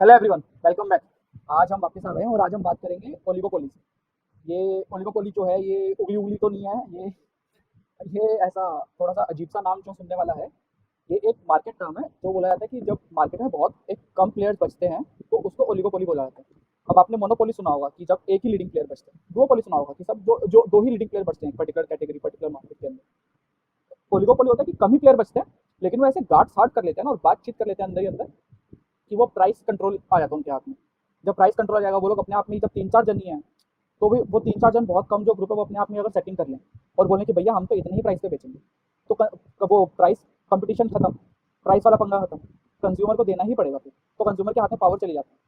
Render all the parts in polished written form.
Hello everyone, welcome back. आज हम वापस आ गए हैं और आज हम बात करेंगे ओलिगोपोली से। ये ओलिगोपोली जो है ये उगली उगली तो नहीं है। ये ऐसा थोड़ा सा अजीब सा नाम जो सुनने वाला है। ये एक मार्केट टर्म है। तो बोला जाता है कि जब मार्केट में बहुत एक कम प्लेयर्स बचते हैं तो उसको ओलिगोपोली बोला जाता है। अब आपने मोनोपोली सुना होगा कि जब एक ही लीडिंग प्लेयर बचते हैं। डुओपोली सुना होगा कि सब जो जो दो ही लीडिंग प्लेयर बचते हैं पर्टिकुलर कैटेगरी पर्टिकुलर मार्केट के अंदर। ओलिगोपोली होता है कि कम ही प्लेयर बचते हैं, लेकिन वो ऐसे गांठ साठ कर लेते हैं ना और बातचीत कर लेते हैं अंदर ही अंदर कि वो प्राइस कंट्रोल आ जाता है उनके हाथ में। जब प्राइस कंट्रोल आ जाएगा वो लोग अपने आप में जब तीन चार जन ही हैं, तो भी वो तीन चार जन बहुत कम जो ग्रुप है वो अपने आप में अगर सेटिंग कर लें और बोलें कि भैया हम तो इतने ही प्राइस पे बेचेंगे, तो वो प्राइस कंपटीशन खत्म, प्राइस वाला पंगा खत्म। कंज्यूमर को देना ही पड़ेगा फिर, तो कंज्यूमर के हाथ में पावर चली जाती है।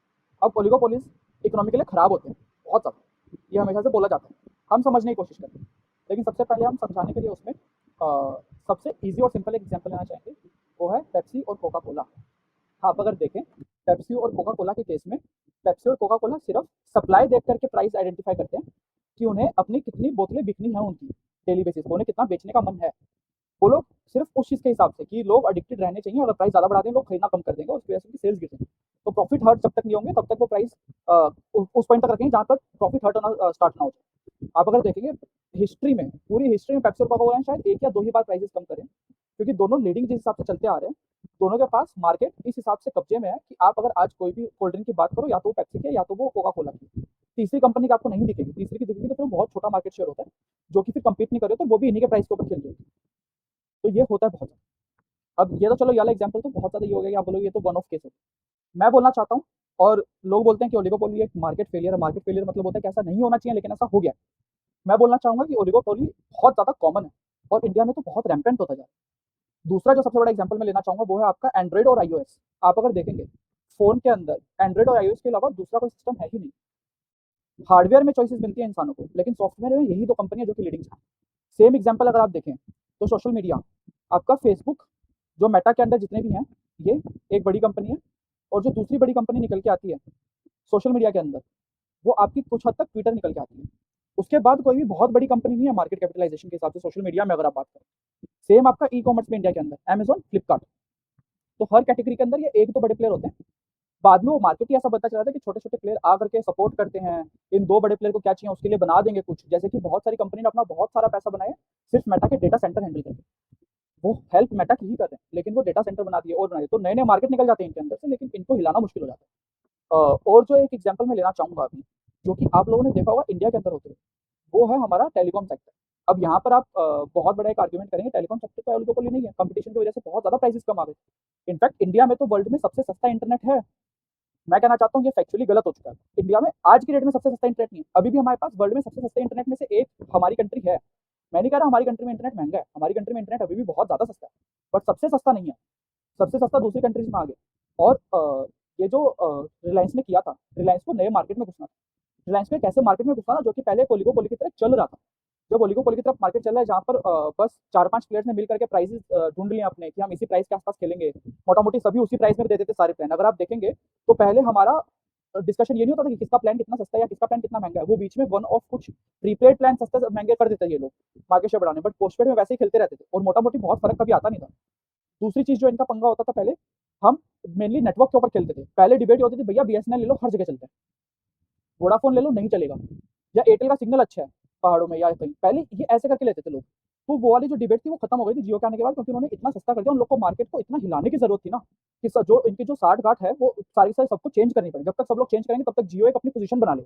अब ओलिगोपोलिस इकोनॉमिकली खराब होते हैं बहुत ज़्यादा, ये हमेशा से बोला जाता है। हम समझने की कोशिश करते हैं, लेकिन सबसे पहले हम समझाने के लिए उसमें सबसे ईजी और सिंपल एक एग्जाम्पल लेना चाहेंगे। वो है पेप्सी और कोका कोला। आप अगर देखें पेप्सी और कोका कोला के केस में, पेप्सी और कोका कोला सिर्फ सप्लाई देख करके प्राइस आइडेंटिफाई करते हैं कि उन्हें अपनी कितनी बोतलें बिकनी है उनकी डेली बेसिस पे, उन्हें कितना बेचने का मन है। वो लोग सिर्फ उस चीज़ के हिसाब से कि लोग एडिक्टेड रहने चाहिए, अगर प्राइस ज़्यादा बढ़ा दें लोग खरीदना कम कर देंगे, उसकी वजह से उनकी सेल्स गिर जाएंगी। तो प्रॉफिट हर्ट जब तक नहीं होंगे तब तक वो प्राइस उस पॉइंट तक रखेंगे जहाँ तक प्रॉफिट हर्ट होना स्टार्ट ना हो जाए। आप अगर देखेंगे हिस्ट्री में, पूरी हिस्ट्री में पेप्सी और कोका कोला ने शायद एक या दो ही बार प्राइसेस कम करें, क्योंकि दोनों लीडिंग जिस हिसाब से चलते आ रहे हैं, दोनों के पास मार्केट इस हिसाब से कब्जे में है कि आप अगर आज कोई भी कोल्ड ड्रिंक की बात करो, या तो वो पेप्सी की है या तो वो कोका कोला की। तीसरी कंपनी की आपको नहीं दिखेगी, तीसरी की दिखेगी तो फिर बहुत छोटा मार्केट शेयर होता है, जो कि फिर कम्पीट नहीं करे तो वो भी इन्हीं के प्राइस के ऊपर खेल रही है। तो ये होता है बहुत ज़्यादा। अब ये तो चलो ये वाला एग्जाम्पल तो बहुत ज़्यादा ये हो गया कि आप बोलोगे ये तो वन ऑफ केस है। मैं बोलना चाहता हूँ, और लोग बोलते हैं कि ओलिगोपोली एक मार्केट फेलियर है। मार्केट फेलियर मतलब होता है कि ऐसा नहीं होना चाहिए लेकिन ऐसा हो गया है। मैं बोलना चाहूंगा कि ओलिगोपोली बहुत ज़्यादा कॉमन है और इंडिया में तो बहुत रैम्पेंट होता जा रहा है। दूसरा जो सबसे बड़ा एग्जाम्पल मैं लेना चाहूंगा वो है आपका एंड्रॉइड और आईओएस। आप अगर देखेंगे फोन के अंदर एंड्रॉइड और आईओएस के अलावा दूसरा कोई सिस्टम है ही नहीं। हार्डवेयर में चॉइसेस मिलती है इंसानों को, लेकिन सॉफ्टवेयर में यही दो कंपनियां जो कि लीडिंग है। सेम एग्जाम्पल अगर आप देखें तो सोशल मीडिया, आपका फेसबुक जो मेटा के अंदर जितने भी हैं, ये एक बड़ी कंपनी है। और जो दूसरी बड़ी कंपनी निकल के आती है सोशल मीडिया के अंदर, वो आपकी कुछ हद तक ट्विटर निकल के आती है। उसके बाद कोई भी बहुत बड़ी कंपनी नहीं है मार्केट कैपिटलाइजेशन के हिसाब से सोशल मीडिया में अगर आप बात करें। सेम आपका ई कॉमर्स में इंडिया के अंदर अमेजॉन, फ्लिपकार्ट। तो हर कैटेगरी के अंदर ये एक तो बड़े प्लेयर होते हैं। बाद में वो मार्केट ही ऐसा बनता चला था कि छोटे छोटे प्लेयर आ करके सपोर्ट करते हैं। इन दो बड़े प्लेयर को क्या चाहिए उसके लिए बना देंगे कुछ, जैसे कि बहुत सारी कंपनी ने अपना बहुत सारा पैसा बनाया सिर्फ मेटा के डेटा सेंटर हैंडल करके। वो हेल्प मेटा की ही कर रहे हैं, लेकिन वो डेटा सेंटर बना दिए और बना दिए, तो नए नए मार्केट निकल जाते हैं इनके अंदर से, लेकिन इनको हिलाना मुश्किल हो जाता है। और जो एक एग्जाम्पल मैं लेना चाहूंगा अभी, जो कि आप लोगों ने देखा होगा इंडिया के अंदर होते हुए, वो है हमारा टेलीकॉम सेक्टर। अब यहाँ पर आप बहुत बड़ा एक आर्ग्यूमेंट करेंगे टेलीकॉम सेक्टर तो ओलिगोपोली नहीं है, कंपटीशन की वजह से बहुत ज़्यादा प्राइसेस कम आ गए। इनफैक्ट इंडिया में तो वर्ल्ड में सबसे सस्ता इंटरनेट है। मैं कहना चाहता हूँ ये फैक्चुअली गलत हो चुका है। इंडिया में आज की डेट में सबसे सस्ता इंटरनेट नहीं है, अभी भी हमारे पास वर्ल्ड में सबसे सस्ते इंटरनेट में से एक हमारी कंट्री है। मैं नहीं कह रहा हमारी कंट्री में इंटरनेट महंगा है, हमारी कंट्री में इंटरनेट अभी भी बहुत ज़्यादा सस्ता है, बट सबसे सस्ता नहीं है। सबसे सस्ता दूसरी कंट्रीज में आ गया। और ये जो रिलायंस ने किया था, रिलायंस को नए मार्केट में घुसना था। रिलायंस को एक ऐसे मार्केट में घुसना था जो कि पहले ओलिगोपोली की तरह चल रहा था। जब ओलिगोपोली की तरफ मार्केट चल रहा है जहाँ पर बस चार पांच प्लेयर्स ने मिल करके प्राइसेस ढूंढ लिए अपने कि हम इसी प्राइस के आसपास खेलेंगे, मोटा मोटी सभी उसी प्राइस में देते थे सारे प्लान। अगर आप देखेंगे तो पहले हमारा डिस्कशन ये नहीं होता था कि किसका प्लान कितना सस्ता है या किसका प्लान कितना महंगा है, वो बीच में वन ऑफ कुछ प्रीपेड प्लान सस्ते महंगे कर देते हैं ये लोग मार्केट शेयर बढ़ाने, बट पोस्टपेड में वैसे ही खेलते रहते थे और मोटा मोटी बहुत फर्क कभी आता नहीं था। दूसरी चीज जो इनका पंगा होता था पहले, हम मेनली नेटवर्क के ऊपर खेलते थे। पहले डिबेट होती थी भैया बीएसएनएल ले लो हर जगह चलता है, वोडाफोन ले लो नहीं चलेगा, या एयरटेल का सिग्नल अच्छा है पहाड़ों में या कहीं, पहले ये ऐसे करके लेते थे लोग। तो वो वाली जो डिबेट थी वो खत्म हो गई थी जियो के आने के बाद, क्योंकि उन्होंने इतना सस्ता कर दिया, उन लोग को मार्केट को इतना हिलाने की जरूरत थी ना कि जो इनकी जो साठ गांठ है वो सारी सारी सबको चेंज करनी पड़ी। जब तक सब लोग चेंज करेंगे तब तक जियो एक अपनी पोजीशन बना ले।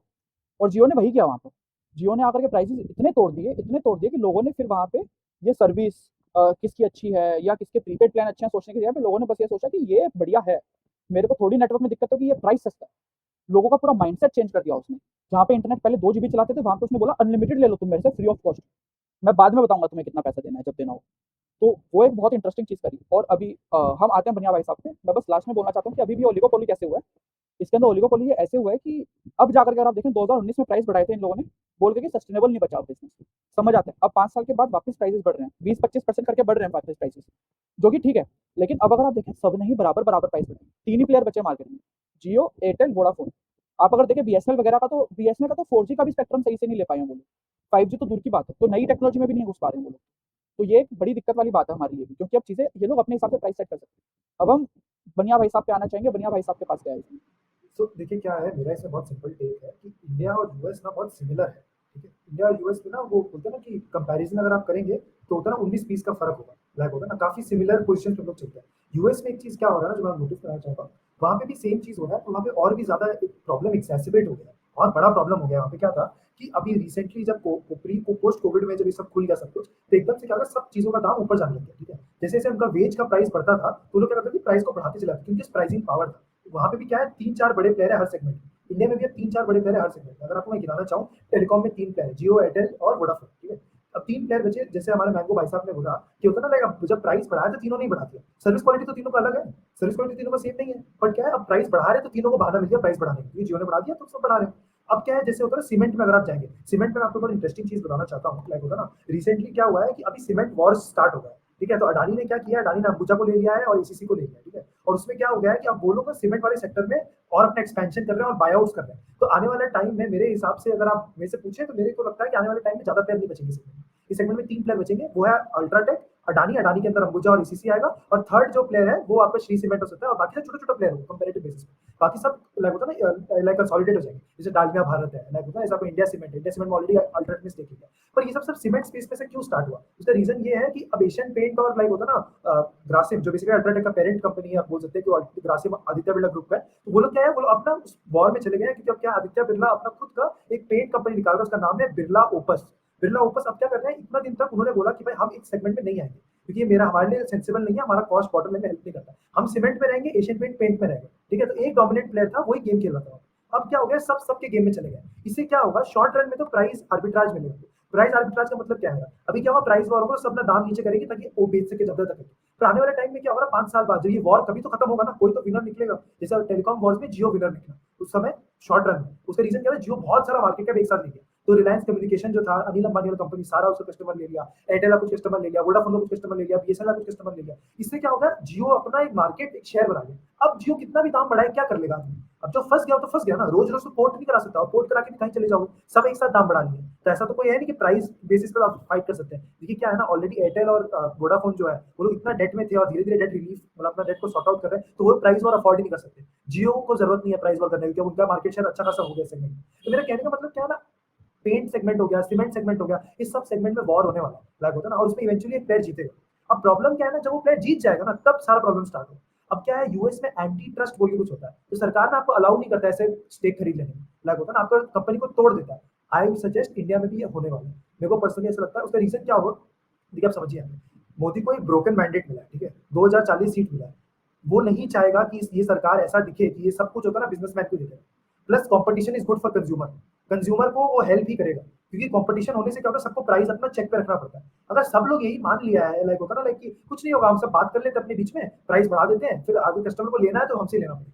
और जियो ने वही किया वहां पर। जियो ने आकर के प्राइसेस इतने तोड़ दिए कि लोगों ने फिर वहां पे ये सर्विस किसकी अच्छी है या किसके प्रीपेड प्लान अच्छे हैं सोचने की जगह पे लोगों ने बस ये सोचा कि ये बढ़िया है, मेरे को थोड़ी नेटवर्क में दिक्कत होगी, ये प्राइस सस्ता है। लोगों का पूरा माइंडसेट चेंज कर दिया उसने। जहाँ पे इंटरनेट पहले 2 जीबी चलाते थे वहां पे उसने बोला अनलिमिटेड ले लो तुम मेरे से फ्री ऑफ कॉस्ट, मैं बाद में बताऊंगा तुम्हें कितना पैसा देना है जब देना हो। तो वो एक बहुत इंटरेस्टिंग चीज करी। और अभी हम आते हैं बनिया भाई साहब पे। मैं बस लास्ट में बोलना चाहता हूँ कि अभी भी ओलिगोपोली कैसे हुआ है। इसके अंदर ओलिगोपोली ये ऐसे हुआ है कि अब जाकर के अगर आप देखें 2019 में प्राइस बढ़ाए थे इन लोगों ने, बोल के कि सस्टेनेबल नहीं बचा बिजनेस। समझ आते हैं अब 5 साल के बाद वापस प्राइसेस बढ़ रहे हैं, 20-25% करके बढ़ रहे हैं वापस प्राइसेस, जो कि ठीक है। लेकिन अब अगर आप देखें सब नहीं बराबर बराबर प्राइस बढ़े, तीन ही प्लेयर बचे मार्केट में, जियो, एयरटेल, वोडाफोन। आप अगर देखें बीएसएनएल वगैरह का, तो बीएसएनएल का तो 4G का भी स्पेक्ट्रम सही से नहीं ले पाए हैं वो लोग, 5G तो दूर की बात है, तो नई टेक्नोलॉजी में भी नहीं घुस पा रहे हैं वो लोग। तो ये एक बड़ी दिक्कत वाली बात है हमारे लिए भी, क्योंकि अब चीजें ये लोग अपने हिसाब से प्राइस सेट कर सकते हैं। अब हम बनिया भाई साहब पे आना चाहेंगे, बनिया भाई साहब के पास क्या है इसमें। देखिए क्या है, मेरा इसमें बहुत सिंपल टेक है कि इंडिया और यूएस ना बहुत सिमिलर है। ठीक है, इंडिया और यूएस में ना वो बोलते हैं ना कि कंपैरिजन अगर आप करेंगे तो होता है ना 19-20 का फर्क होगा, लाइक होता है ना काफी सिमिलर पोजीशन पे लोग चलते हैं। यूएस में एक चीज क्या हो रहा है ना जो मैं नोटिस करना चाहूंगा, वहाँ पे भी सेम चीज हो रहा है, तो वहाँ पे और भी ज्यादा एक प्रॉब्लम एक्सेसिबेट हो गया है, बहुत बड़ा प्रॉब्लम हो गया वहाँ पे। क्या था कि अभी रिसेंटली जब प्री पोस्ट कोविड में जब ये सब खुल गया सब कुछ, तो एकदम से क्या होगा, सब चीजों का दाम ऊपर जाने लग गया। ठीक है, जैसे जैसे उनका वेज का प्राइस बढ़ता था तो लोग क्या करते थे, प्राइस को बढ़ाते चला गया, क्योंकि प्राइसिंग पावर था। वहाँ पे भी क्या है, 3-4 बड़े प्लेयर है हर सेगमेंट में। इंडिया में भी अब 3-4 बड़े प्लेयर है हर सेगमेंट में। अगर आपको मैं गिनाना चाहूँ, टेलीकॉम में 3 प्लेयर है, जियो, एयरटेल और वोडाफोन। ठीक है, अब 3 प्लेयर बचे। जैसे हमारे मैंगो भाई साहब ने बोला कि होता ना, लाइक अब जब प्राइस बढ़ाया तो तीनों नहीं बढ़ा दिया। सर्विस क्वालिटी तो तीनों का अलग है, सर्विस क्वालिटी तीनों का सेम नहीं है, बट क्या है, अब प्राइस बढ़ा रहे तो तीनों को बहाना मिल गया प्राइस बढ़ाने का, क्योंकि जियो ने बढ़ा दिया तो सब बढ़ा रहे हैं। अब क्या है, जैसे होता है ना सीमेंट में, अगर आप जाएंगे सीमेंट में, मैं आपको बहुत इंटरेस्टिंग चीज बताना चाहता हूँ। लाइक होता है ना, रिसेंटली क्या हुआ है कि अभी सीमेंट वॉर स्टार्ट हो गया है। ठीक है, तो अडानी ने क्या किया, अडानी ने अंबुजा को ले लिया है और एसीसी को ले लिया है। ठीक है, और उसमें क्या हो गया है कि अब वो लोग सीमेंट वाले सेक्टर में और अपना एक्सपेंशन कर रहे हैं और बायआउट्स कर रहे हैं। तो आने वाले टाइम में मेरे हिसाब से, अगर आप मेरे से पूछे, तो मेरे को लगता है कि आने वाले टाइम में ज्यादा प्लेयर नहीं बचेंगे इस segment में। इस सेगमेंट में 3 प्लेयर बचेंगे, वो है अल्ट्राटेक, अडानी, अडानी के अंदर अंबुजा और ईसीसी आएगा, और थर्ड जो प्लेयर है वो आपका श्री सीमेंट हो सकता है, और बाकी सब छोटे छोटे प्लेयर होंगे कंपेरेटिव बेसिस पे। बाकी सब लाइक होता है ना, लाइक कंसोलिडेट हो जाएंगे। जैसे डालमिया भारत है, लाइक होता है ऐसा, कोई इंडिया सीमेंट है, इंडिया सीमेंट में ऑलरेडी अल्ट्राटेक ने स्टेक किया है। पर ये सब सब सीमेंट स्पेस में से क्यों स्टार्ट हुआ, उसका रीजन ये है कि अब एशियन पेंट और लाइक होता है ना ग्रासिम, जो बेसिकली अल्ट्राटेक का पेरेंट कंपनी है, आप बोल सकते हैं कि ग्रासिम आदित्य बिरला ग्रुप का है, तो वो लोग क्या है, वो लोग अपना उस वॉर में चले गए हैं, क्योंकि अब क्या आदित्य बिरला अपना खुद का एक पेंट कंपनी निकाल रहा है, उसका नाम है बिरला ओपस। बिरला ओपस अब क्या कर रहे हैं, इतना दिन तक उन्होंने बोला कि भाई हम इस सेगमेंट में नहीं आएंगे, क्योंकि ये मेरा हमारे लिए सेंसिबल नहीं है, हमारा कॉस्ट बॉटम लाइन में हेल्प नहीं करता, हम सीमेंट में रहेंगे, एशियन पेंट पेंट में रहेंगे। ठीक है, तो एक डोमिनेंट प्लेयर था, वही गेम खेल रहा था। अब क्या हो गया, सब सबके गेम में चले गए। इससे क्या होगा, शॉर्ट रन में तो प्राइस आर्बिट्राज मिलेगा। प्राइस आर्बिट्राज का मतलब क्या है, अभी क्या होगा, प्राइस वॉर होगा, सब अपना दाम नीचे करेंगे ताकि वो बेच सके जब तक। फिर आने वाले टाइम में क्या होगा, 5 साल बाद जब ये वॉर कभी तो खत्म होगा ना, कोई तो विनर निकलेगा। जैसे टेलीकॉम वॉर में जियो विनर निकला उस समय शॉर्ट रन में, उसका रीजन क्या है, जियो बहुत सारा मार्केट कैप एक साथ ले गया। तो रिलायंस कम्युनिकेशन जो था, अनिल अंबानी वाला कंपनी, सारा उसका कस्टमर ले लिया, एयरटेल का कुछ कस्टमर ले लिया, वोडाफोन का कुछ कस्टमर ले लिया, बीएसएनएल का कुछ कस्टमर ले लिया। इससे क्या होगा, जियो अपना एक मार्केट, एक शेयर बना लिया। अब जियो कितना भी दाम बढ़ाए क्या कर लेगा आदमी, अब जो फंस गया तो फंस गया ना, रोज रोज तो पोर्ट नहीं करा सकता, और पोर्ट करा के भी कहीं चले जाओगे, सब एक साथ दाम बढ़ा लिए। तो ऐसा तो कोई है नहीं कि प्राइस बेसिस पर आप फाइट कर सकते हैं। देखिए क्या है ना, ऑलरेडी एयरटेल और वोडाफोन जो है, वो लोग इतना डेट में थे और धीरे धीरे डेट रिलीफ, मतलब अपना डेट को सॉर्ट आउट कर रहे हैं, तो वो प्राइस वॉर अफोर्ड ही नहीं कर सकते। जियो को जरूरत नहीं है प्राइस वॉर करने की, क्योंकि उनका मार्केट शेयर अच्छा खासा हो गया सेगमेंट। तो मेरा कहने का मतलब क्या है ना, पेंट सेगमेंट हो गया, सीमेंट सेगमेंट हो गया, इस सब सेगमेंट में वॉर होने वाला है, लाइक होता है ना, और उसमें इवेंचुअली एक प्लेयर जीतेगा। अब प्रॉब्लम क्या है ना, जब वो प्लेयर जीत जाएगा ना, तब सारा प्रॉब्लम स्टार्ट होगा। अब क्या है, यूएस में एंटी ट्रस्ट बोल के कुछ होता है, तो सरकार ना आपको अलाउ नहीं करता ऐसे स्टेक खरीद लेने में, लाइक होता है ना, आपको कंपनी को तोड़ देता है। आई वुड सजेस्ट इंडिया में भी ये होने वाला है, मेरे को पर्सनली ऐसा लगता है। उसका रीजन क्या होगा, देखिए आप समझिए, मोदी को एक ब्रोकन मैंडेट मिला है। ठीक है, 2040 सीट मिला है। वो नहीं चाहेगा कि ये सरकार ऐसा दिखे कि ये सब कुछ होता है ना बिजनेसमैन को देते हैं। Plus competition is good for consumer, consumer को वो हेल्प ही करेगा, क्योंकि कंपटीशन होने से क्या होता है, सबको प्राइस अपना चेक पे रखना पड़ता है। अगर सब लोग यही मान लिया है, लाइक होता है ना, लाइक कि कुछ नहीं होगा, हम सब बात कर लेते हैं अपने बीच में, प्राइस बढ़ा देते हैं, फिर आगे कस्टमर को लेना है तो हमसे लेना पड़ेगा।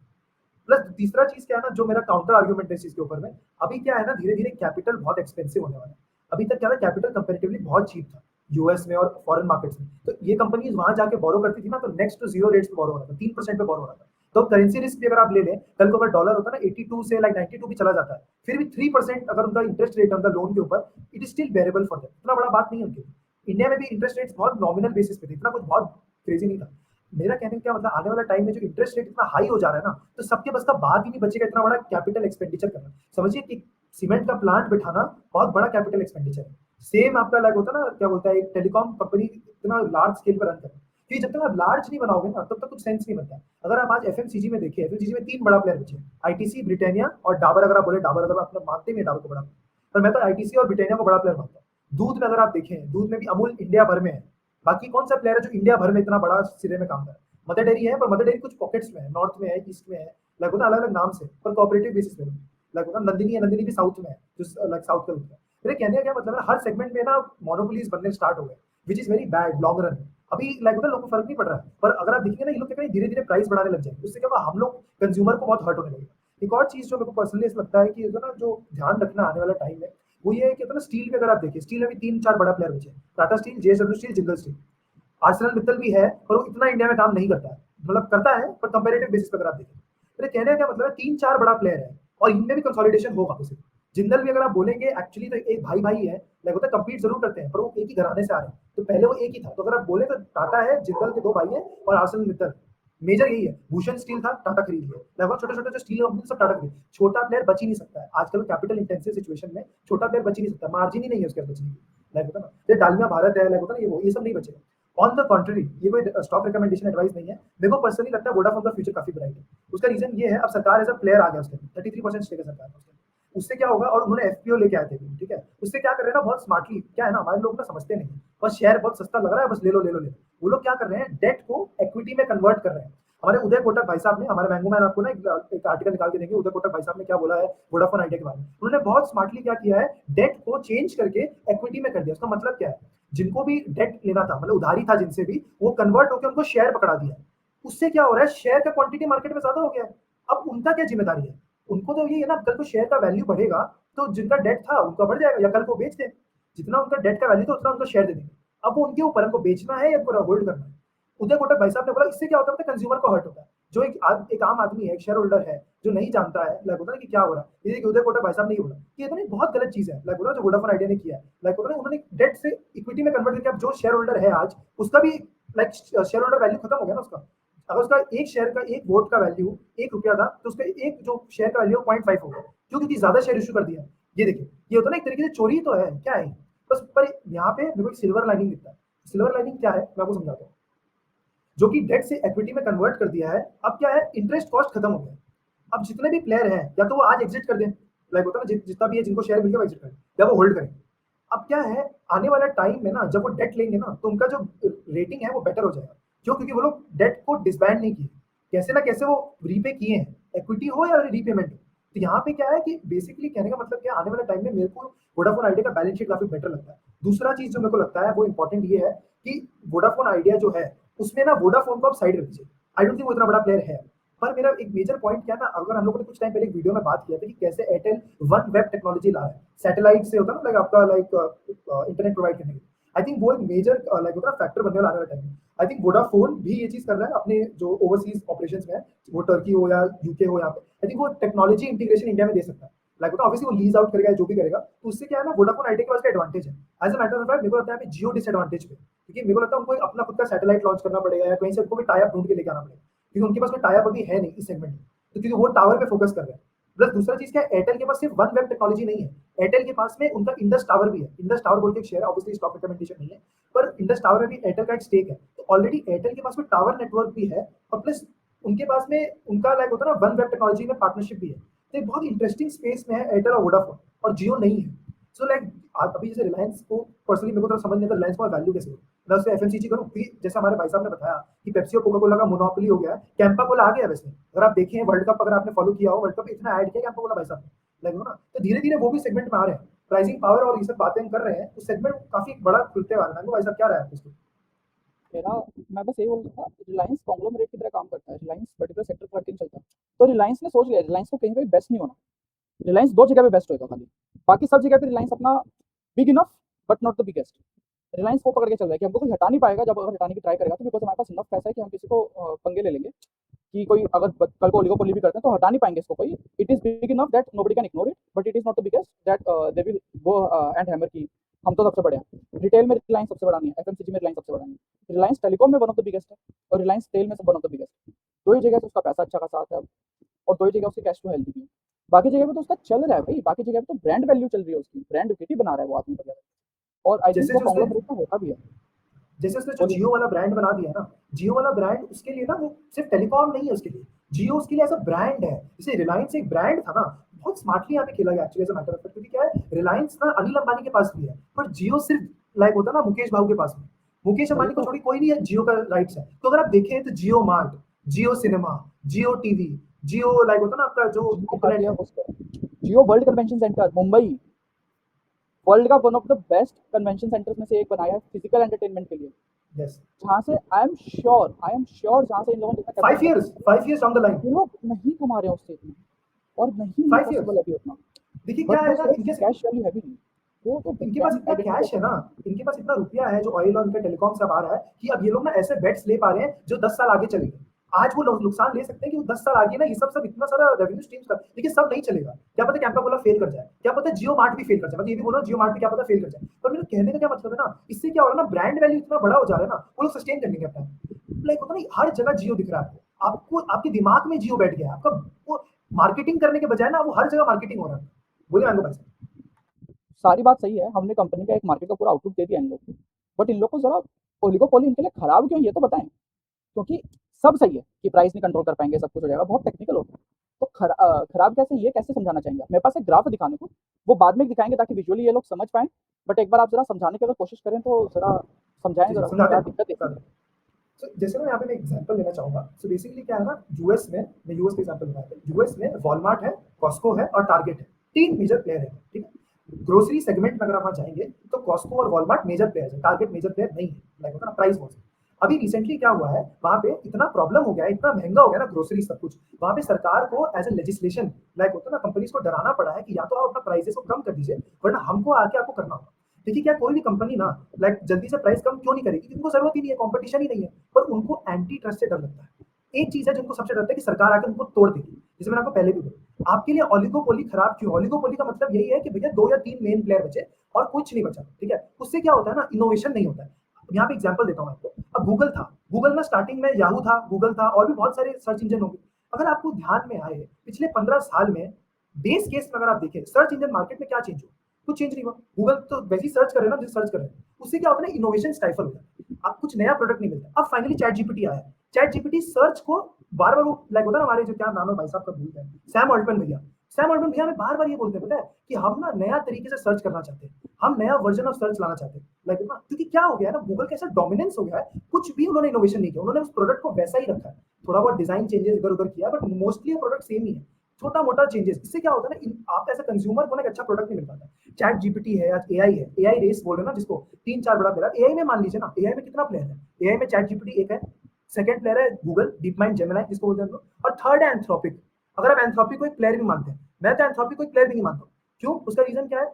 प्लस तीसरा चीज क्या है ना, जो मेरा काउंटर आर्ग्यूमेंट है इस चीज के ऊपर में, अभी क्या है ना, धीरे धीरे कैपिटल बहुत एक्सपेंसिव होने वाला है। अभी तक क्या था, कैपिटल कंपेरेटिवली बहुत चीप था यूएस में और फॉरेन मार्केट्स में, तो ये कंपनीज वहां जाके बोरो करती थी ना, तो नेक्स्ट टू जीरो रेट्स पे बोरो हो रहा था, 3% पे बोरो हो रहा था। तो करेंसी रिस्क भी अगर आप ले लें, कल को अगर डॉलर होता है ना 82 से लाइक 92 भी चला जाता है, फिर भी 3% अगर उनका इंटरेस्ट रेट है उनका लोन के ऊपर, it is still बेरेबल for them, इतना बड़ा बात नहीं है उनके लिए। इंडिया में भी इंटरेस्ट रेट्स बहुत नॉमिनल बेसिस पे थे, इतना कुछ बहुत क्रेजी नहीं था। मेरा कहने का क्या मतलब, आने वाला टाइम में जो इंटरेस्ट रेट इतना हाई हो जा रहा है ना, तो सबके बस का बात ही नहीं बचेगा इतना बड़ा कैपिटल एक्सपेंडिचर करना। समझिए कि सीमेंट का प्लांट बिठाना बहुत बड़ा कैपिटल एक्सपेंडिचर है। सेम आपका लाइक होता है ना, क्या बोलता है, एक टेलीकॉम कंपनी इतना लार्ज स्केल पर रन करना, क्योंकि जब तक आप लार्ज नहीं बनाओगे ना, तब तक कुछ सेंस नहीं बनता। अगर आप आज एफएमसीजी में देखिए, एफएमसीजी में 3 बड़ा प्लेयर बचे, आईटीसी, ब्रिटानिया और डाबर। अगर आप बोले डाबर, अगर आप मानते नहीं डाबर को बड़ा, पर मैं तो आईटीसी और ब्रिटानिया को बड़ा प्लेयर मानता हूँ। दूध में अगर आप देखें, दूध में भी अमूल इंडिया भर में है। बाकी कौन सा प्लेयर है जो इंडिया भर में इतना बड़ा सिरे में काम कर रहा है, मदर डेयरी है, पर मदर डेयरी कुछ पॉकेट्स में है, नॉर्थ में है, ईस्ट में है, लाइक होता है अलग अलग नाम से, पर कोऑपरेटिव बेसिस पे, लाइक होता है नंदिनी है, नंदिनी भी साउथ में है, जो लाइक साउथ का होता है। मेरे कहने का क्या मतलब है, हर सेगमेंट में ना मोनोपोलीज बनने स्टार्ट हो गए, which is very bad long run में। अभी लाइक होता है लोगों को फर्क नहीं पड़ रहा है, पर अगर आप देखेंगे ना, ये लोग क्या धीरे धीरे प्राइस बढ़ाने लग जाएंगे, उससे क्या होगा, हम लोग कंज्यूमर को बहुत हर्ट होने लगेगा। एक और चीज जो मेरे को पर्सनली ऐसा लगता है कि ना, जो ध्यान रखना आने वाला टाइम में, वो ये है कि ना, स्टील में अगर आप देखिए, स्टील में भी 3-4 बड़ा प्लेयर बचे, Tata steel, JSW steel, Jindal steel. Arsenal Mittal भी है, पर वो इतना इंडिया में काम नहीं करता है, मतलब करता है पर कंपेरेटिव बेसिस पर अगर आप देखें। मेरे कहने का क्या मतलब है, 3-4 बड़ा प्लेयर है और इनमें भी कंसोलिडेशन होगा उसे। जिंदल भी अगर आप बोलेंगे, एक्चुअली तो एक भाई भाई है, लाइक होता है कंपीट जरूर करते हैं, पर वो एक ही घराने से आ रहे हैं, तो पहले वो एक ही था। तो अगर आप बोले तो टाटा है, जिंदल के 2 भाई हैं और आर्सेनल मित्तल, मेजर यही है। भूषण स्टील था, टाटा खरीद लिया। लगभग छोटे-छोटे जो स्टील कंपनी सब टाटा खरीद। छोटा प्लेयर बच ही नहीं सकता है। आजकल कैपिटल इंटेंसिव सिचुएशन में छोटा प्लेयर बच ही नहीं सकता, मार्जिन ही नहीं है उसके पास बचने की। लाइक होता है ना, ये डालमिया भारत है, लाइक होता है ना, ये सब नहीं बचेगा। ऑन द कॉन्ट्ररी, ये कोई स्टॉक रिकमेंडेशन एडवाइस नहीं है। मेरे को पर्सनली लगता है वोडाफोन का फ्यूचर काफी ब्राइट है। उसका रीजन ये है, अब सरकार एज अ प्लेयर आ गया उसके अंदर, 33% स्टेक है सरकार का उसके अंदर। उससे क्या होगा, और उन्होंने एफपीओ लेके आए थे, ठीक है। उससे क्या कर रहे हैं ना, बहुत स्मार्टली, क्या है ना, हमारे लोग ना समझते नहीं है, बस शेयर बहुत सस्ता लग रहा है, बस ले लो ले लो ले लो। वो लोग क्या कर रहे हैं, डेट को इक्विटी में कन्वर्ट कर रहे हैं। हमारे उदय कोटक भाई साहब ने, हमारे मैंगो मैन आपको ना एक आर्टिकल निकाल के देंगे, उदय कोटक भाई साहब ने क्या बोला है वोडाफोन आइडिया के बारे में। उन्होंने बहुत स्मार्टली क्या किया है, डेट को चेंज करके इक्विटी में कर दिया। उसका मतलब क्या है, जिनको भी डेट लेना था, मतलब उधारी था जिनसे भी, वो कन्वर्ट होकर उनको शेयर पकड़ा दिया। उससे क्या हो रहा है, शेयर का क्वांटिटी मार्केट में ज्यादा हो गया है। अब उनका क्या जिम्मेदारी है, उनको तो ये है ना, कल को शेयर का वैल्यू बढ़ेगा तो जिनका डेट था उनका बढ़ जाएगा, या कल को बेच दें, जितना उनका डेट का वैल्यू था उतना उनको शेयर दे देंगे। अब वो उनके ऊपर, उनको बेचना है या पूरा होल्ड करना है। उदय कोटक भाई साहब ने बोला, इससे क्या होता है, कंज्यूमर को हर्ट होता है। जो एक आम आदमी है, एक शेयर होल्डर है, जो नहीं जानता है, लाइक होता है कि क्या हो रहा है, ये उदय कोटक भाई साहब ने ये बोला कि ये तो नहीं, बहुत गलत चीज है, लाइक होता है जो वोडाफोन आइडिया ने किया है, लाइक होता है उन्होंने डेट से इक्विटी में कन्वर्ट करके, अब जो शेयर होल्डर है आज, उसका भी लाइक शेयर होल्डर वैल्यू खत्म हो गया ना उसका। अगर उसका एक शेयर का, एक वोट का वैल्यू ₹1 था, तो उसका एक जो शेयर का वैल्यू 0.5 हो गया, क्यों, क्योंकि ज्यादा शेयर इश्यू कर दिया। ये देखिए, ये होता है ना, एक तरीके से चोरी तो है, क्या है बस। पर यहाँ पे मेरे को एक सिल्वर लाइनिंग दिखता है। सिल्वर लाइनिंग क्या है, मैं आपको समझाता हूँ। जो कि डेट से इक्विटी में कन्वर्ट कर दिया है, अब क्या है, इंटरेस्ट कॉस्ट खत्म हो गया। अब जितने भी प्लेयर हैं, या तो वो आज एग्जिट कर दें, लाइक होता है ना, जितना भी है जिनको शेयर मिल गया वो एग्जिट करें, या वो होल्ड करें। अब क्या है, आने वाला टाइम में ना, जब वो डेट लेंगे ना, तो उनका जो रेटिंग है वो बेटर हो जाएगा। क्यों, क्योंकि वो लोग डेट को डिसबैंड नहीं किए, कैसे ना कैसे वो रीपे किए हैं, इक्विटी हो या रीपेमेंट हो। तो यहाँ पे क्या है कि बेसिकली कहने का मतलब क्या, आने वाले टाइम में मेरे को वोडाफोन आइडिया का बैलेंस शीट काफी बेटर लगता है। दूसरा चीज जो मेरे को लगता है वो इंपॉर्टेंट ये है कि वोडाफोन आइडिया जो है, उसमें ना वोडाफोन को आप साइड रख दीजिए। आई डोंट थिंक वो इतना बड़ा प्लेयर है। पर मेरा एक मेजर पॉइंट क्या ना, अगर हम लोगों ने कुछ टाइम पहले एक वीडियो में बात किया था कि कैसे एयरटेल वन वेब टेक्नोलॉजी ला रहा है, सैटेलाइट से होता है ना, लाइक आपका लाइक इंटरनेट प्रोवाइड करने के लिए। आई थिंक वो एक मेजर लाइक होता है फैक्टर बनने वाला आने वाला टाइम में। आई थिंक वोडाफोन भी ये चीज कर रहा है अपने जो ओवरसीज ऑपरेशंस में है, वो टर्की हो या यूके हो, यहाँ पे आई थिंक वो टेक्नोलॉजी इंटीग्रेशन इंडिया में दे सकता है। लाइक होता है ऑब्वियसली वो लीज आउट करेगा, जो भी करेगा, तो उससे क्या है ना, वोडाफोन आइडिया के पास का एडवांटेज है। As a matter of fact मेरे को लगता है जियो डिसएडवांटेज पे, क्योंकि मेरे को लगता है उनको अपना खुद का सैटेलाइट लॉन्च करना पड़ेगा, या कहीं से उनको भी टाई अप ढूंढ के लेके आना पड़ेगा, क्योंकि उनके पास कोई टाई अप अभी है नहीं इस सेगमेंट में। तो क्योंकि वो टावर पे फोकस कर रहे हैं। प्लस दूसरा चीज क्या है, एयरटेल के पास सिर्फ वन वेब टेक्नोलॉजी नहीं है, एयरटेल के पास में उनका इंडस टावर भी है। इंडस टावर बोल के एक शेयर है, ऑब्वियसली स्टॉक रिकमेंडेशन नहीं है, पर इंडस टावर में भी एयरटेल का एक स्टेक है। तो ऑलरेडी एयरटेल के पास में टावर नेटवर्क भी है, और प्लस उनके पास में उनका लाइक होता है ना वन वेब टेक्नोलॉजी में पार्टनरशिप भी है। तो एक बहुत इंटरेस्टिंग स्पेस में है एयरटेल और वोडाफोन, और जियो नहीं है। सो लाइक अभी जैसे रिलायंस को पर्सनली मेरे को थोड़ा समझ नहीं आता, रिलायंस को वैल्यू कैसे हो, मैं उससे एफएमसीजी करूँ, क्योंकि जैसे हमारे भाई साहब ने बताया कि पेप्सी और कोका कोला का मोनोपोली हो गया है, कैंपा कोला आ गया है। वैसे अगर आप देखें वर्ल्ड कप, अगर आपने फॉलो किया हो, वर्ल्ड कप में इतना ऐड किया कैंपा कोला भाई साहब ने, लगे ना, तो धीरे धीरे वो भी सेगमेंट में आ रहे हैं, प्राइसिंग पावर और ये सब बातें हम कर रहे हैं, तो सेगमेंट काफी बड़ा खुलते वाला है। भाई साहब क्या रहा है इसको। मेरा मैं बस यही बोल रहा था, रिलायंस कॉन्ग्लोमरेट की तरह काम करता है, रिलायंस पर्टिकुलर सेक्टर पर नहीं चलता। तो रिलायंस ने सोच लिया, रिलायंस को कहीं पे बेस्ट नहीं होना, रिलायंस दो जगह पे बेस्ट होगा खाली, बाकी सब जगह पे रिलायंस अपना big enough but not the biggest. Reliance को पकड़ के चल रहा है कि हमको कोई हटा नहीं पाएगा, जब अगर हटाने की ट्राई करेगा तो बिकॉज हमारे पास इनफ पैसा है कि हम किसी को पंगे ले लेंगे, कि कोई अगर कल को ओलिगोपोली भी करते हैं तो हटा नहीं पाएंगे इसको कोई। It is big enough that nobody can ignore it, but it is not the biggest that they will go and hammer की हम तो सबसे बड़े हैं। रिटेल में रिलायंस सबसे बड़ा नहीं है, एफएमसीजी में रिलायंस सबसे बड़ा नहीं है, रिलायंस टेलीकॉम में वन ऑफ द बिगेस्ट है, और रिलायंस टेल में वन ऑफ द बिगेस्ट। दो ही जगह से उसका पैसा अच्छा खासा आता है, और दो ही जगह उसकी कैश फ्लो हेल्दी भी है। बाकी जगह पे तो उसका चल रहा है भाई, बाकी जगह पे तो ब्रांड वैल्यू चल रही है, उसकी ब्रांड इक्विटी बना रहा है वो आदमी वगैरह, और आई थिंक जैसे वो जो उसने कॉन्ग्लोमरेट का होता भी है। जैसे उसने जो बोलिए। जियो वाला ब्रांड बना दिया ना, जियो वाला ब्रांड उसके लिए ना, वो सिर्फ टेलीकॉम नहीं है उसके लिए, जियो उसके लिए ऐसा ब्रांड है। जैसे रिलायंस एक ब्रांड था ना, बहुत स्मार्टली यहाँ पे खेला गया actually, as a matter of fact, क्योंकि क्या है, रिलायंस ना अनिल अंबानी के पास भी है, पर जियो सिर्फ लाइक होता ना मुकेश भाऊ के पास में। मुकेश वही अंबानी को तो, छोड़ी कोई नहीं है जियो का राइट्स है। तो अगर आप देखें तो जियो मार्ट, जियो सिनेमा, जियो टीवी, जियो लाइक होता ना आपका जो जियो खा इंटरनेट लिया है। उसका। Jio world convention centre Mumbai, world का one of the best convention centres में से एक बनाया है फिजिकल एंटरटेनमेंट के लिए, यस, जहाँ से आई एम श्योर जहाँ से इन लोगों ने जितना कैपिटल इन्वेस्ट किया है, 5 इयर्स डाउन द लाइन, ये लोग नहीं कमा रहे हैं उससे इतना, और नहीं है 5 इयर्स। पॉसिबल अभी उतना। देखिए क्या बट है बस ना, वो इनके कैश वैल्यू है भी नहीं, वो तो इनके पास ब्रांड इतना आइडेंटिटी कैश है ना, इनके पास इतना रुपया है जो ऑयल और इनका टेलीकॉम सब आ रहा है, कि अब ये लोग ना ऐसे बेट्स ले पा रहे हैं जो 10 साल आगे चलेंगे। आज वो लोग नुकसान ले सकते हैं कि वो 10 साल आगे ना ये सब इतना सारा रेवेन्यू स्ट्रीम्स का, देखिए सब नहीं चलेगा। क्या पता कैंपा कोला फेल कर जाए, क्या पता जियो मार्ट भी फेल कर जाए, मतलब ये भी बोलो जियो मार्ट भी क्या पता फेल कर जाए। पर मेरे कहने का क्या मतलब है ना, इससे क्या हो रहा है ना, ब्रांड वैल्यू इतना बड़ा हो जा रहा है ना, वो लोग सस्टेन कर लेंगे अपना। लाइक होता नहीं, हर जगह जियो दिख रहा है आपको, आपको आपके दिमाग में जियो बैठ गया है आपका, वो मार्केटिंग करने के बजाय ना वो हर जगह मार्केटिंग हो रहा है। बोलिए मैंगो भाई साहब। सारी बात सही है, हमने कंपनी का एक मार्केट का पूरा आउटलुक दे दिया इन लोग को, बट इन लोग को ज़रा ओलिगोपोली इनके लिए खराब क्यों है ये तो बताएँ? क्योंकि सब सही है कि प्राइस नहीं कंट्रोल कर पाएँगे, सब कुछ हो जाएगा, बहुत टेक्निकल होता है। तो खराब कैसे, ये कैसे समझाना चाहेंगे आप? मेरे पास एक ग्राफ है दिखाने को, वो बाद में दिखाएँगे ताकि विजुअली ये लोग समझ पाएँ, बट एक बार आप ज़रा समझाने की अगर कोशिश करें तो ज़रा समझाएँ जी, जी, ज़रा, समझाते क्या हैं, दिक्कत है इसमें? समझाते हैं। सो जैसे ना यहाँ पे मैं एग्जांपल लेना चाहूँगा। सो बेसिकली क्या है ना, यूएस में, मैं यूएस का एग्जांपल लूँगा। यूएस में वॉलमार्ट है, कॉस्को है और टारगेट है। 3 मेजर प्लेयर हैं, ठीक है? ग्रोसरी सेगमेंट में अगर आप वहाँ जाएँगे, तो कॉस्को और वॉलमार्ट मेजर प्लेयर्स हैं, टारगेट मेजर प्लेयर नहीं है। लाइक होता है ना प्राइस वॉर से। अभी रिसेंटली क्या हुआ है, वहाँ पे इतना प्रॉब्लम हो गया है, इतना महँगा हो गया ना ग्रोसरी सब कुछ, वहाँ पे सरकार को एज़ अ लेजिस्लेशन, लाइक होता है ना, कंपनीज़ को डराना पड़ा है कि या तो आप अपना प्राइसेज़ को कम कर दीजिए, वरना हमको आके आपको करना होगा। देखिए क्या कोई भी कंपनी ना लाइक जल्दी से प्राइस कम क्यों नहीं करेगी? क्योंकि उनको ज़रूरत ही नहीं है, कॉम्पिटिशन ही नहीं है। पर उनको एंटी ट्रस्ट से डर लगता है। एक चीज़ है जिनको सबसे डर लगता है कि सरकार आके उनको तोड़ देगी। जैसे मैंने आपको पहले भी बोला। आपके लिए ओलिगोपोली खराब क्यों? ओलिगोपोली का मतलब यही है कि भैया 2 या 3 मेन प्लेयर बचे और कुछ नहीं बचा, ठीक है? उससे क्या होता है ना, इनोवेशन नहीं होता है। यहाँ पे एग्जांपल देता हूँ आपको। अब गूगल था, गूगल ना स्टार्टिंग में याहू था, गूगल था और भी बहुत सारे सर्च इंजन होंगे। अगर आपको ध्यान में आए, पिछले 15 साल में बेस केस में अगर आप देखें, सर्च इंजन मार्केट में क्या चेंज हुआ? कुछ चेंज नहीं हुआ। गूगल तो वैसे ही सर्च कर रहे हैं ना, जैसे सर्च कर रहे हैं। उससे क्या होता है ना, इनोवेशन स्टाइफल होता है। अब कुछ नया प्रोडक्ट नहीं मिलता। अब फाइनली चैट जीपीटी आया। चैट जीपीटी सर्च को बार-बार वो लाइक होता है ना, हमारे जो क्या नाम है भाई साहब का भूल गया, सैम ऑल्टमैन भैया। सैम ऑल्टमैन भैया हमें बार-बार ये बोलते हैं, पता है? कि हम ना नया तरीके से सर्च करना चाहते हैं। हम नया वर्जन ऑफ सर्च लाना चाहते हैं। लाइक ना, क्योंकि क्या हो गया है ना, गूगल का ऐसा डोमिनेंस हो गया है, कुछ भी उन्होंने इनोवेशन नहीं किया। उन्होंने उस प्रोडक्ट को वैसा ही रखा है। थोड़ा बहुत डिजाइन चेंजेस इधर-उधर किया, बट मोस्टली प्रोडक्ट सेम ही है। छोटा-मोटा चेंजेस। इससे क्या होता है ना, आप एज़ अ कंज्यूमर को ना एक अच्छा प्रोडक्ट नहीं मिल पाता। चैट जीपीटी है, आज एआई है, एआई रेस बोल रहे हैं ना जिसको, 3-4 बड़ा प्लेयर है। एआई में मान लीजिए ना, एआई में कितना प्लेयर है? एआई में चैट जीपीटी एक है, सेकंड प्लेयर है गूगल, डीपमाइंड, जेमिनी जिसको बोलते हैं हम लोग, और थर्ड है एंथ्रोपिक। अगर आप एंथ्रोपिक को एक प्लेयर भी मानते हैं, मैं तो एंथ्रोपिक को एक प्लेयर भी नहीं मानता हूँ। क्यों? उसका रीज़न क्या है?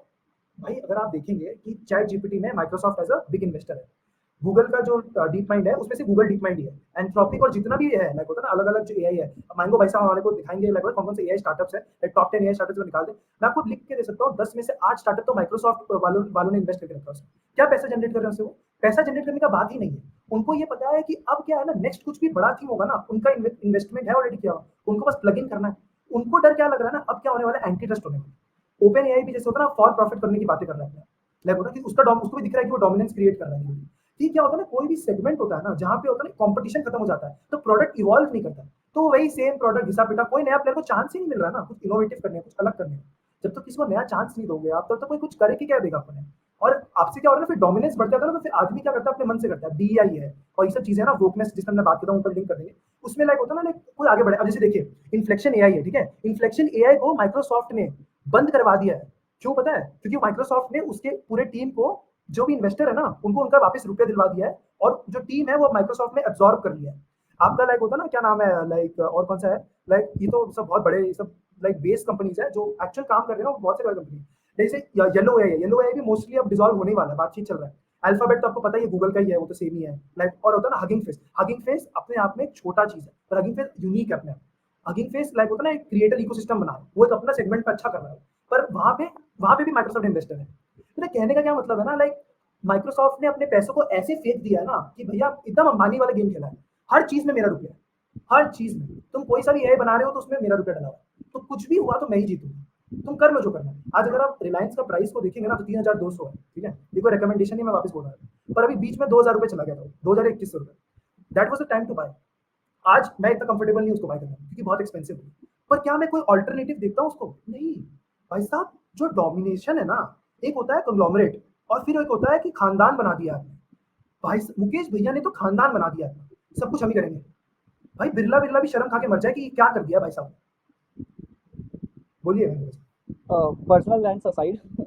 भाई अगर आप देखेंगे कि चैट जीपीटी में Microsoft as a big investor है। गूगल का जो डीप माइंड है उसमें से गूगल डीप माइंड ही है। एंथ्रोपिक और जितना भी है लाइक होता है ना, अलग-अलग जो एआई है। अब मैंगो भाई साहब हमारे को दिखाएँगे लगभग कौन-कौन से एआई स्टार्टअप्स हैं, लाइक टॉप 10 एआई स्टार्टअप्स में निकाल दें। मैं आपको लिख के दे सकता हूँ, 10 में से 8 स्टार्टअप तो माइक्रोसॉफ्ट वालों वालों ने इन्वेस्ट करके रखा है उसमें। क्या पैसा जनरेट कर रहे हैं उससे वो? पैसा जनरेट करने का बात ही नहीं है। उनको ये पता है कि अब क्या है ना, नेक्स्ट कुछ भी बड़ा थीम होगा ना, उनका इन्वेस्टमेंट है ऑलरेडी किया हुआ। उनको बस प्लग इन करना है। उनको डर क्या लग रहा है ना, अब क्या होने वाला है, एंटी ट्रस्ट होने वाला है। ओपन एआई भी जैसे होता है ना, फॉर प्रॉफिट करने की बातें कर रहा है। लाइक होता है कि उसको भी दिख रहा है कि वो डोमिनेंस क्रिएट कर रहा है। ये क्या होता है ना, कोई भी सेगमेंट होता है ना, जहाँ पे होता है ना कंपटीशन खत्म हो जाता है, तो प्रोडक्ट इवॉल्व नहीं करता। तो वही सेम प्रोडक्ट घिसा-पिटा, कोई नया प्लेयर को चांस ही नहीं मिल रहा है ना, कुछ इनोवेटिव करने का, कुछ अलग करने का। जब तक किसी को नया चांस नहीं दोगे आप, तब तक कोई कुछ करे कि क्या देगा आपको नया? और आपसे क्या हो रहा है ना, फिर डोमिनेंस बढ़ जाता है ना, तो फिर आदमी क्या करता है, अपने मन से करता है। डीईआई है और ये सब चीज़ें ना, वोकनेस जिसमें मैं बात करता हूँ, ऊपर लिंक कर देंगे। उसमें लाइक होता है ना, लाइक कोई आगे बढ़े। अब जैसे देखिए, इन्फ्लेक्शन एआई है, ठीक है? इन्फ्लेक्शन एआई को माइक्रोसॉफ्ट ने बंद करवा दिया है। क्यों पता है? क्योंकि माइक्रोसॉफ्ट ने उसके पूरे टीम को, जो भी इन्वेस्टर है ना, उनको उनका वापस रुपया दिलवा दिया है और जो टीम है वो माइक्रोसॉफ्ट ने एब्जॉर्ब कर लिया है। आपका लाइक होता है ना, क्या नाम है लाइक, और कौन सा है? लाइक ये तो सब बहुत बड़े, ये सब लाइक बेस कंपनीज़ है जो एक्चुअल काम कर रहे हैं ना, वो बहुत सारी बड़ी कंपनी है। जैसे येलो एआई है, येलो एआई भी मोस्टली अब डिसॉल्व होने ही वाला है, बातचीत चल रहा है। अल्फाबेट तो आपको पता ही है गूगल का ही है, वो तो सेम ही है। लाइक और होता है ना हगिंग फेस, हगिंग फेस अपने आप में एक छोटा चीज़ है, पर हगिंग फेस यूनिक है अपने आप। हगिंग फेस लाइक होता है ना, एक क्रिएटर इकोसिस्टम बना रहा है, वो एक अपना सेगमेंट पे अच्छा कर रहा है। पर वहाँ पे भी माइक्रोसॉफ्ट इन्वेस्टर है। मेरा कहने का क्या मतलब है ना, लाइक माइक्रोसॉफ्ट ने अपने पैसों को ऐसे फेंक दिया है ना कि भैया एकदम अंबानी वाला गेम खेला है। हर चीज़ में मेरा रुपया है, हर चीज़ में। तुम कोई सा भी एआई बना रहे हो तो उसमें मेरा रुपया डला हुआ है। तो कुछ भी हुआ तो मैं ही जीतूँगा। तुम कर लो जो करना है। आज अगर आप रिलायंस का प्राइस को देखेंगे ना, तो 3200 है, ठीक है? ये कोई रिकमेंडेशन नहीं, मैं वापस बोल रहा हूँ। पर अभी बीच में ₹2000 चला गया था, ₹2021 that was the time to buy. आज मैं इतना कंफर्टेबल नहीं हूँ उसको बाय करने में, क्योंकि बहुत एक्सपेंसिव है। पर क्या मैं कोई अल्टरनेटिव देखता हूँ उसको? नहीं। भाई साहब, जो डोमिनेशन है ना, एक होता है कंग्लोमरेट और फिर एक होता है कि खानदान बना दिया आपने। भाई मुकेश भैया ने तो खानदान बना दिया अपना, सब कुछ हम ही करेंगे। भाई बिरला बिरला भी शर्म खा के मर जाए कि ये क्या कर दिया भाई साहब। बोलिए मेरे पर्सनल लैंड्स असाइड, को।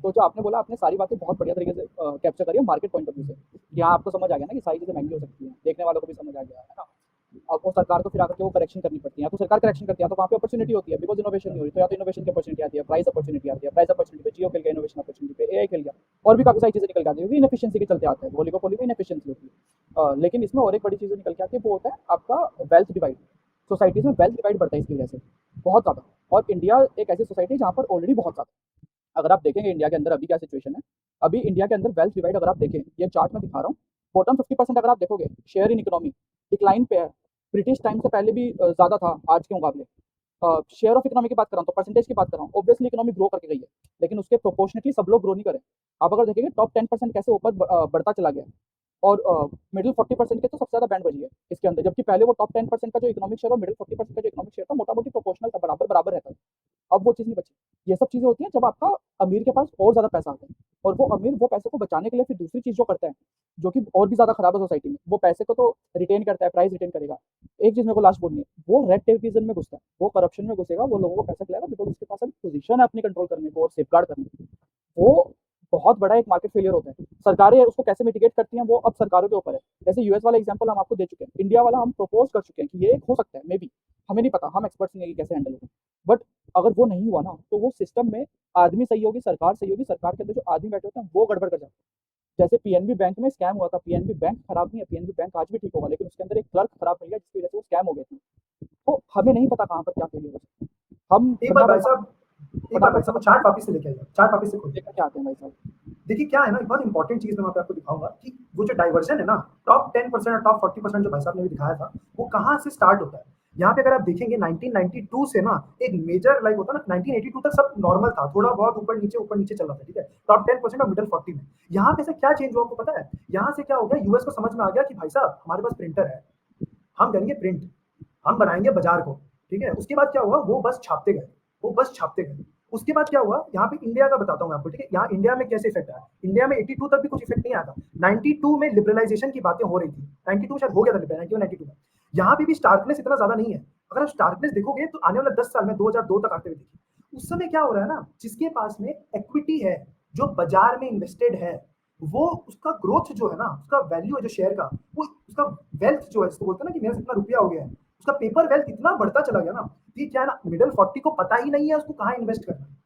तो जो आपने बोला, आपने सारी बातें बहुत बढ़िया तरीके से कैप्चर करी है मार्केट पॉइंट ऑफ व्यू से। यहाँ आपको समझ आ गया ना कि सारी चीज़ें महंगी हो सकती हैं, देखने वालों को भी समझ आ गया है ना। अब वो सरकार को फिर आकर के वो करेक्शन करनी पड़ती है, या तो सरकार करेक्शन करती है, या तो वहाँ पे अपॉर्चुनिटी होती है, बिकॉज इनोवेशन नहीं हो रही, तो या तो इनोवेशन की अपॉर्चुनिटी आती है, प्राइस अपॉर्चुनिटी आती है, प्राइस अपॉर्चुनिटी पे जियो खेल गया, इनोवेशन अपॉर्चुनिटी पे एआई खेल गया, और भी काफ़ी सारी चीज़ें निकल के आती है, क्योंकि इनएफिशिएंसी के चलते आते हैं, ओलिगोपोली में इनएफिशिएंसी होती है। लेकिन इसमें और एक बड़ी चीज़ निकल के आती है, वो होता है आपका वेल्थ डिवाइड। सोसाइटीज़ में वेल्थ डिवाइड बढ़ता है इसकी वजह से, बहुत ज़्यादा। और इंडिया एक ऐसी सोसाइटी है जहाँ पर ऑलरेडी बहुत ज़्यादा, अगर आप देखेंगे इंडिया के अंदर अभी क्या सिचुएशन है, अभी इंडिया के अंदर वेल्थ डिवाइड अगर आप देखें, ये चार्ट मैं दिखा रहा हूँ, बॉटम 50% अगर आप देखोगे, शेयर इन इकोनॉमी डिक्लाइन पे है, ब्रिटिश टाइम से पहले भी ज़्यादा था आज के मुकाबले। शेयर ऑफ इकोनॉमी की बात कर रहा हूँ, तो परसेंटेज की बात कर रहा हूँ, ऑब्वियसली इकोनॉमी ग्रो करके गई है, लेकिन उसके प्रोपोर्शनेटली सब लोग ग्रो नहीं करे। आप अगर देखेंगे टॉप 10% कैसे ऊपर बढ़ता चला गया है, और मिडिल 40% के तो सबसे ज़्यादा बैंड बजी है इसके अंदर, जबकि पहले वो टॉप 10% का जो इकोनॉमिक शेयर और मिडिल 40% का जो इकोनॉमिक शेयर था, मोटा मोटी प्रोपोर्शनल था, बराबर बराबर रहता था। अब वो चीज़ नहीं बची। ये सब चीज़ें होती हैं जब आपका अमीर के पास और ज़्यादा पैसा आता है, और वो अमीर वो पैसे को बचाने के लिए फिर दूसरी चीज़ जो करता है, जो कि और भी ज़्यादा खराब है सोसाइटी में, वो पैसे को तो रिटेन करता है, प्राइस रिटेन करेगा। एक चीज़ मेरे को लास्ट बोलनी है, वो रेड टेपिज्म में घुसता है, वो करप्शन में घुसेगा, वो लोगों को पैसा खिलाएगा, बिकॉज उसके पास अभी पोजीशन है अपनी कंट्रोल करने को और सेफगार्ड करने की। वो बहुत बड़ा एक मार्केट फेलियर होता है। सरकारें उसको कैसे मिटिगेट करती हैं वो अब सरकारों के ऊपर है। जैसे यूएस वाला एग्जांपल हम आपको दे चुके हैं, इंडिया वाला हम प्रपोज कर चुके हैं कि ये हो सकता है, मे बी, हमें नहीं पता, हम एक्सपर्ट्स नहीं है कि कैसे हैंडल होगा। बट अगर वो नहीं हुआ ना, तो वो सिस्टम में आदमी सही होगी, सरकार सही होगी, सरकार के अंदर जो आदमी बैठे होते हैं वो गड़बड़ कर जाते हैं। जैसे पीएनबी बैंक में स्कैम हुआ था, पीएनबी बैंक खराब नहीं है, पीएनबी बैंक आज भी ठीक होगा, लेकिन उसके अंदर एक क्लर्क खराब मिल गया जिसकी वजह से वो स्कैम हो गए थे। तो हमें नहीं पता कहाँ पर क्या फेलियर हो सकता है। हम एक बार भाई फटाफट साहब, एक बार भाई साहब, चार्ट वापस से लेके आइए, चार्ट वापस से खोलिए। लेकर के आते हैं भाई साहब। देखिए क्या है ना, एक बहुत इंपॉर्टेंट चीज मैं वहाँ पे आपको दिखाऊंगा कि वो जो डाइवर्जन है ना, टॉप 10% और टॉप 40% जो भाई साहब ने भी दिखाया था, वो कहाँ से स्टार्ट होता है। यहाँ पे अगर आप देखेंगे 1992 से ना एक मेजर लाइक होता है ना, 1982 तक सब नॉर्मल था, थोड़ा बहुत ऊपर नीचे चल रहा था, ठीक है, टॉप 10% और मिडिल 40 में। यहाँ पे से क्या चेंज हुआ आपको पता है? यहाँ से क्या हो गया, यूएस को समझ में आ गया कि भाई साहब हमारे पास प्रिंटर है, हम करेंगे प्रिंट, हम बनाएंगे बाजार को, ठीक है। उसके बाद क्या हुआ, वो बस छापते गए, वो बस छापते गए। उसके बाद क्या हुआ, यहाँ पे इंडिया का बताता हूँ आपको, ठीक है। यहाँ इंडिया में कैसे इफेक्ट आया, इंडिया में 82 तक भी कुछ इफेक्ट नहीं आया था। 92 में लिबरलाइजेशन की बातें हो रही थी, 92 शायद हो गया था, 92 में। यहाँ पे भी स्टार्कनेस इतना ज्यादा नहीं है। अगर आप स्टार्कनेस देखोगे तो आने वाले 10 साल में 2002 तक आते हुए देखिए, उस समय क्या हो रहा है ना, जिसके पास में एक्विटी है, जो बाजार में इन्वेस्टेड है, वो उसका ग्रोथ जो है ना, उसका वैल्यू है जो शेयर का, वो उसका वेल्थ जो है, जिसको बोलते हैं ना कि मेरा इतना रुपया हो गया है, उसका पेपर वेल्थ इतना बढ़ता चला गया ना, ये क्या है ना, मिडिल 40 को पता ही नहीं है उसको कहाँ इन्वेस्ट करना है,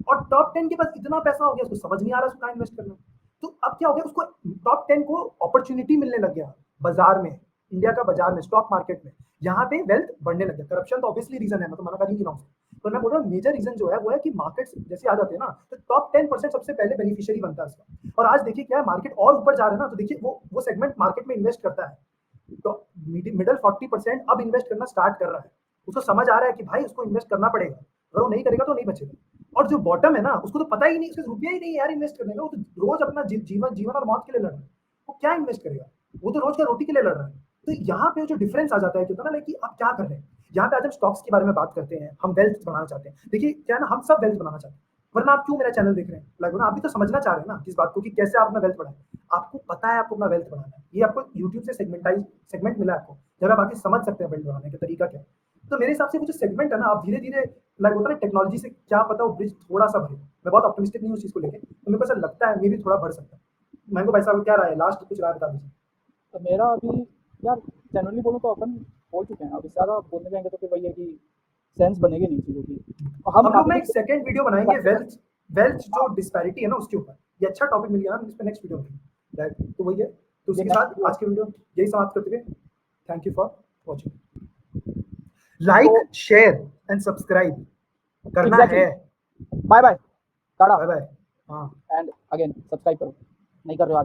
और टॉप 10 के पास इतना पैसा हो गया उसको समझ नहीं आ रहा उसको कहाँ इन्वेस्ट करना है। तो अब क्या हो गया, उसको टॉप 10 को अपॉर्चुनिटी मिलने लग गया बाजार में, इंडिया का बाजार में, स्टॉक मार्केट में, यहाँ पे वेल्थ बढ़ने लग गया। करप्शन तो ऑब्वियसली रीजन है, मैं तो मना कर ही नहीं रहा हूँ, तो मैं बोल रहा हूँ मेजर रीजन जो है वो है कि मार्केट्स जैसे आ जाते हैं ना, तो टॉप 10% सबसे पहले बेनिफिशियरी बनता है इसका। और आज देखिए क्या है, मार्केट और ऊपर जा रहा है ना, तो देखिए वो सेगमेंट मार्केट में इन्वेस्ट करता है, तो मिडिल 40% अब इन्वेस्ट करना स्टार्ट कर रहा है, उसको समझ आ रहा है कि भाई उसको इन्वेस्ट करना पड़ेगा, अगर वो नहीं करेगा तो नहीं बचेगा। और जो बॉटम है ना, उसको तो पता ही नहीं, उसके रुपया ही नहीं यार इन्वेस्ट करने का, वो तो रोज अपना जीवन और मौत के लिए लड़ रहा है, वो क्या इन्वेस्ट करेगा, वो तो रोज का रोटी के लिए लड़ रहा है। तो यहाँ पे जो डिफरेंस आ जाता है कि होता है ना कि आप क्या कर रहे हैं। यहाँ पे आज हम स्टॉक्स के बारे में बात करते हैं, हम वेल्थ बनाना चाहते हैं, देखिए क्या है ना, हम सब वेल्थ बनाना चाहते हैं, वरना आप क्यों मेरा चैनल देख रहे हैं, लाइक ना आप भी तो समझना चाह रहे हैं ना इस बात को कि कैसे आप अपना वेल्थ बढ़ाएं। आपको पता है आपको अपना वेल्थ बढ़ाना है, ये आपको यूट्यूब से सेगमेंट मिला है आपको, जब आप आके समझ सकते हैं वेल्थ बढ़ाने का तरीका क्या है। तो मेरे हिसाब से वो जो सेगमेंट है ना, आप धीरे धीरे लाइक होता है टेक्नोलॉजी से क्या पता वो ब्रिज थोड़ा सा भरे, मैं बहुत ऑप्टिमिस्टिक नहीं हूँ उस चीज को लेकर, तो मेरे को ऐसा लगता है मे भी थोड़ा बढ़ सकता है। मैंगो भाई साहब क्या राय है, लास्ट कुछ राय बता दीजिए। तो मेरा अभी, यार जनरली बोलूँ तो अपन बोल चुके हैं, अब इससे ज़्यादा बोलने जाएंगे तो फिर वही है कि सेंस बनेगी नहीं चीज़ों की। हम हम लोग ना काफ़ी एक सेकंड वीडियो बनाएंगे वेल्थ वेल्थ जो डिस्पैरिटी है ना उसके ऊपर, ये अच्छा टॉपिक मिल गया ना, इस पे नेक्स्ट वीडियो में, तो वही है। तो उसके साथ आज के वीडियो यही समाप्त करते हुए, thank you for watching, like share and subscribe करना है। Bye bye, tata, bye bye. हाँ एंड अगेन सब्सक्राइब करो, नहीं कर रहे हो आज।